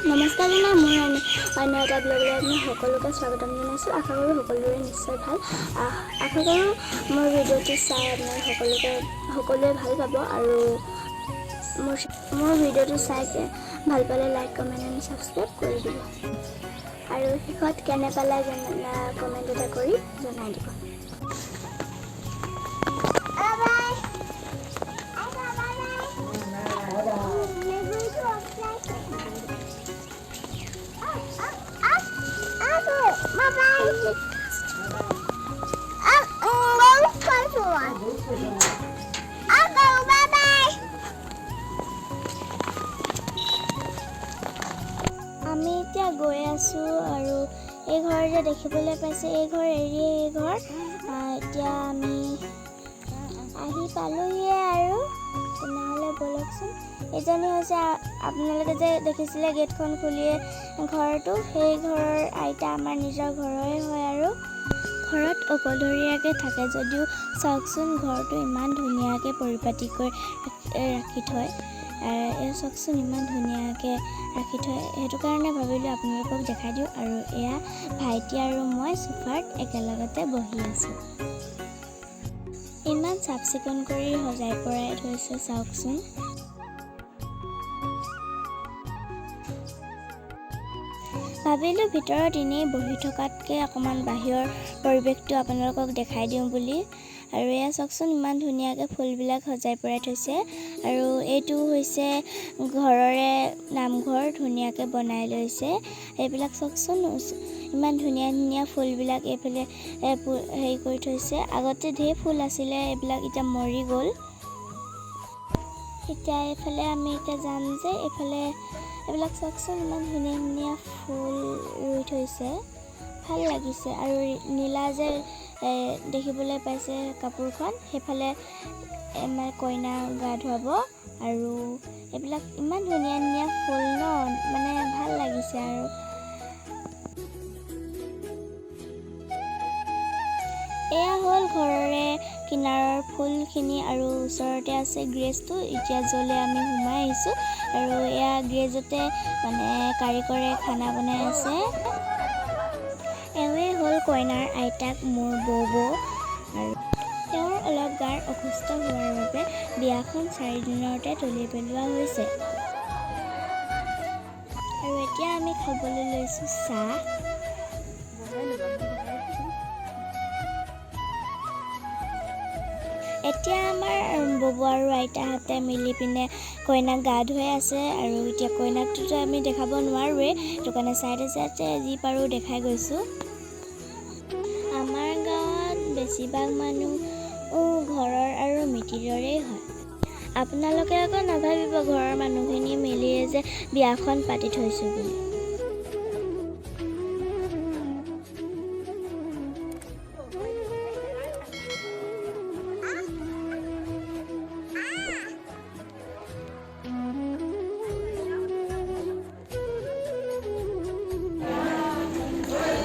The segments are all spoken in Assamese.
নমস্কাৰ জনাই মোৰ অন্য এটা ব্লগলৈ আমি সকলোকে স্বাগতম জনাইছোঁ। আশা কৰোঁ সকলোৰে নিশ্চয় ভাল। আশা কৰোঁ মোৰ ভিডিঅ'টো চাই আপোনালোক সকলোৱে ভাল পাব আৰু মোৰ ভিডিঅ'টো চাই ভাল পালে লাইক কমেণ্ট এণ্ড ছাবস্ক্ৰাইব কৰি দিব আৰু শেষত কেনে পালে কমেণ্ট এটা কৰি জনাই দিব। আমি এতিয়া গৈ আছোঁ আৰু এই ঘৰ যে দেখিবলৈ পাইছে, এই ঘৰ এৰিয়ে এই ঘৰ। এতিয়া আমি আহি পালোহিয়ে আৰু তেনেহ'লে ব'লকচোন। এইজনী হৈছে আপোনালোকে যে দেখিছিলে গেটখন খুলিয়ে ঘৰটো, সেই ঘৰৰ আইতা আমাৰ নিজৰ ঘৰৰে হয় আৰু ঘৰত অকলশৰীয়াকৈ থাকে যদিও চাওকচোন ঘৰটো ইমান ধুনীয়াকৈ পৰিপাটি কৰি ৰাখি থয়। চাওকচোন ইমান ধুনীয়াকৈ ৰাখি থয়, সেইটো কাৰণে ভাবিলোঁ আপোনালোকক দেখাই দিওঁ। আৰু এয়া ভাইটি আৰু মই চোফাত একেলগতে বহি আছোঁ। ইমান চাফ চিকুণ কৰি সজাই পৰাই থৈছে চাওকচোন। ভাবিলোঁ ভিতৰত এনেই বহি থকাতকৈ অকণমান বাহিৰৰ পৰিৱেশটো আপোনালোকক দেখাই দিওঁ বুলি। আৰু এয়া চাওকচোন ইমান ধুনীয়াকৈ ফুলবিলাক সজাই পৰাই থৈছে। আৰু এইটো হৈছে ঘৰৰে নামঘৰ, ধুনীয়াকৈ বনাই লৈছে। এইবিলাক চাওকচোন ইমান ধুনীয়া ধুনীয়া ফুলবিলাক এইফালে হেৰি কৰি থৈছে। আগতে ঢেৰ ফুল আছিলে, এইবিলাক এতিয়া মৰি গ'ল। এতিয়া এইফালে আমি এতিয়া যাম যে, এইফালে এইবিলাক চাওকচোন ইমান ধুনীয়া ধুনীয়া ফুল ৰুই থৈছে, ভাল লাগিছে। আৰু নীলা যে দেখিবলৈ পাইছে কাপোৰখন, সেইফালে আমাৰ কইনা গা ধুৱাব। আৰু এইবিলাক ইমান ধুনীয়া ধুনীয়া ফুল ন, মানে ভাল লাগিছে। আৰু এয়া হ'ল ঘৰৰে কিনাৰৰ ফুলখিনি আৰু ওচৰতে আছে গ্ৰেজটো। এতিয়া য'লৈ আমি সোমাই আহিছোঁ আৰু এয়া গ্ৰেজতে মানে কাৰিকৰে খানা বনাই আছে। এওঁৱে হ'ল কইনাৰ আইতাক, মোৰ বৌ। আৰু তেওঁৰ অলপ গাৰ অসুস্থ হোৱাৰ বাবে বিয়াখন 4 দিনতে তুলি পেলোৱা হৈছে। আৰু এতিয়া আমি খাবলৈ লৈছোঁ চাহ। এতিয়া আমাৰ ববু আৰু আইতাহঁতে মিলি পিনে কইনাক গা ধুৱাই আছে। আৰু এতিয়া কইনাকটোতো আমি দেখাব নোৱাৰোৱেই, সেইটো কাৰণে চাইডে চাইডে যি পাৰোঁ দেখাই গৈছোঁ। আমাৰ গাঁৱত বেছিভাগ মানুহ ঘৰৰ আৰু মিতিৰৰেই হয়। আপোনালোকে আকৌ নাভাবিব ঘৰৰ মানুহখিনি মিলিয়ে যে বিয়াখন পাতি থৈছোঁ বুলি।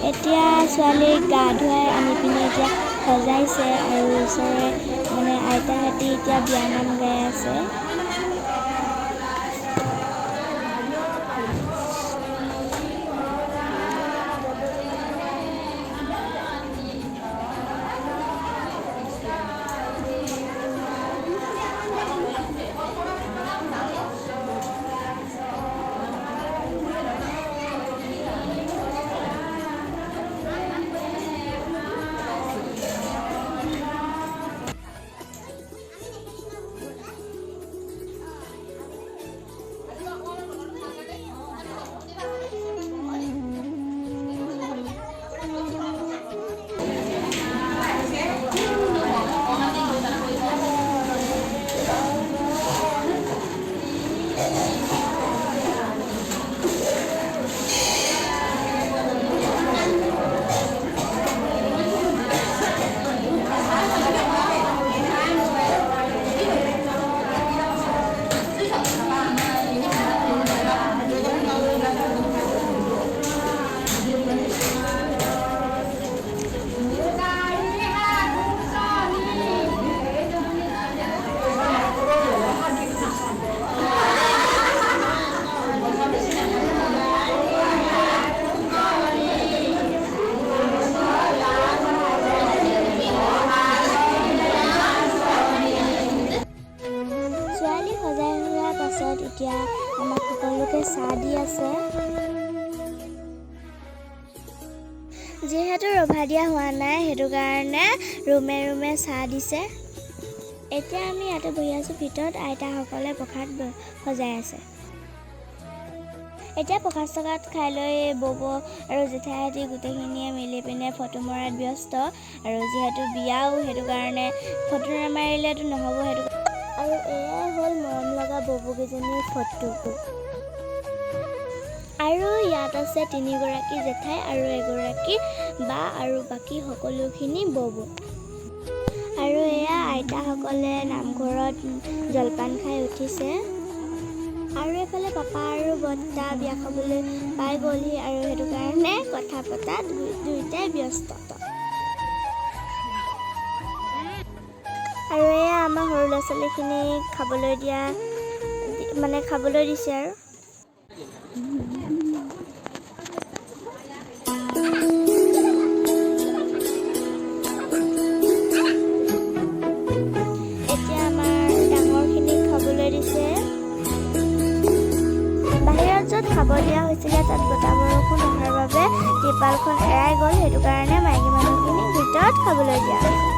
এতিয়া ছোৱালীক গা ধুৱাই আনি পিনে এতিয়া সজাইছে আৰু ওচৰৰে মানে আইতাহঁতি এতিয়া বিয়ানাম গাই আছে। সকলোকে চাহ দি আছে। যিহেতু ৰভা দিয়া হোৱা নাই সেইটো কাৰণে ৰুমে ৰুমে চাহ দিছে। এতিয়া আমি ইয়াতে বহি আছোঁ ভিতৰত, আইতাসকলে প্ৰসাদ সজাই আছে। এতিয়া প্ৰসাদ চকাত খাই লৈ বব আৰু জেঠাইহঁতি গোটেইখিনিয়ে মিলি পিনে ফটো মৰাত ব্যস্ত। আৰু যিহেতু বিয়াও সেইটো কাৰণে ফটো নামাৰিলেতো নহ'ব সেইটো। আৰু এয়াই হ'ল মৰম লগা ববকেইজনীৰ ফটো। আৰু ইয়াত আছে 3গৰাকী জেঠাই আৰু এগৰাকী বা আৰু বাকী সকলোখিনি বব। আৰু এয়া আইতাসকলে নামঘৰত জলপান খাই উঠিছে। আৰু এইফালে পাপা আৰু বৰ্তা বিয়া খাবলৈ পাই গ'লহি আৰু সেইটো কাৰণে কথা পতাত দুয়োটাই ব্যস্ত। আৰু এয়া আমাৰ সৰু ল'ৰা ছোৱালীখিনিক খাবলৈ দিছে আৰু। এতিয়া আমাৰ ডাঙৰখিনিক খাবলৈ দিছে। বাহিৰত য'ত খাব দিয়া হৈছিলে তাত বতাহ বৰষুণ অহাৰ বাবে ত্ৰিপালখন এৰাই গ'ল, সেইটো কাৰণে মাইকী মানুহখিনিক ভিতৰত খাবলৈ দিয়া হৈছে।